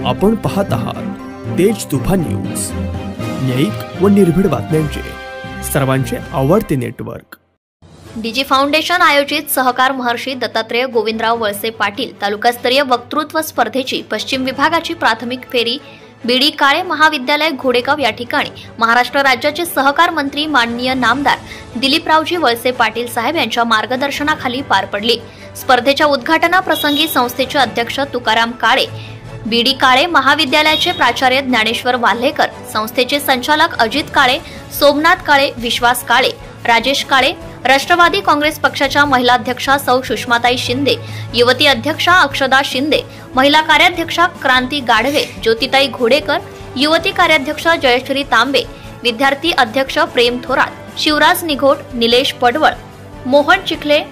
आपण पाहत आहात तेज तुफान न्यूज, न्यायिक व निर्भीड बातम्यांचे सर्वांचे आवडते नेटवर्क। डीजी फाउंडेशन आयोजित सहकार महर्षी दत्तात्रेय गोविंदराव वळसे पाटील तालुकास्तरीय वक्तृत्व स्पर्धेची पश्चिम विभागाची प्राथमिक फेरी बीडी काळे महाविद्यालय घोडेगाव या ठिकाणी महाराष्ट्र राज्याचे सहकार मंत्री माननीय नामदार दिलीपरावजी वळसे पाटील साहेब यांच्या मार्गदर्शनाखाली पार पडली। स्पर्धेच्या उद्घाटनाप्रसंगी संस्थेचे अध्यक्ष तुकाराम काळे, बीडी काळे महाविद्यालयाचे प्राचार्य ज्ञानेश्वर वाल्हेकर, संस्थेचे संचालक अजित काळे, सोमनाथ काळे, विश्वास काळे, राजेश काळे, राष्ट्रवादी काँग्रेस पक्षाच्या महिला अध्यक्षा सौ सुषमाताई शिंदे, युवती अध्यक्षा अक्षदा शिंदे, महिला कार्याध्यक्षा क्रांती गाढवे, ज्योतिताई घोडेकर, युवती कार्याध्यक्षा जयश्री तांबे, विद्यार्थी अध्यक्ष प्रेम थोरात, शिवराज निघोट, निलेश पडवळ, मोहन चिखले,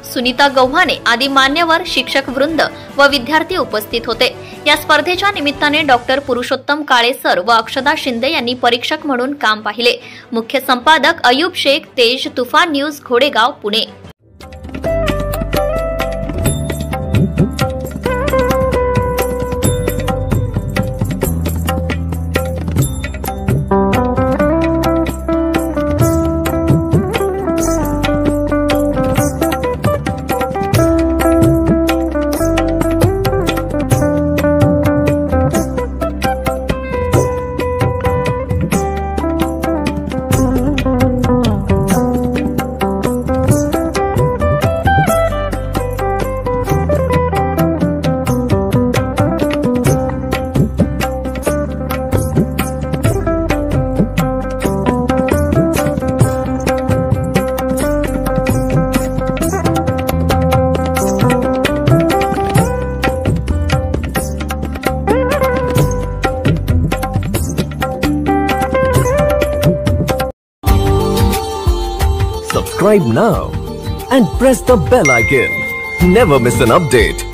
सुनीता गव्हाणे आदी मान्यवर, शिक्षक वृंद व विद्यार्थी उपस्थित होते। या स्पर्धेच्या निमित्ताने डॉक्टर पुरुषोत्तम काळे सर व अक्षदा शिंदे यांनी परीक्षक म्हणून काम पाहिले। मुख्य संपादक अयूब शेख, तेज तुफान न्यूज, घोडेगाव, Pune. Subscribe now and press the bell icon. Never miss an update.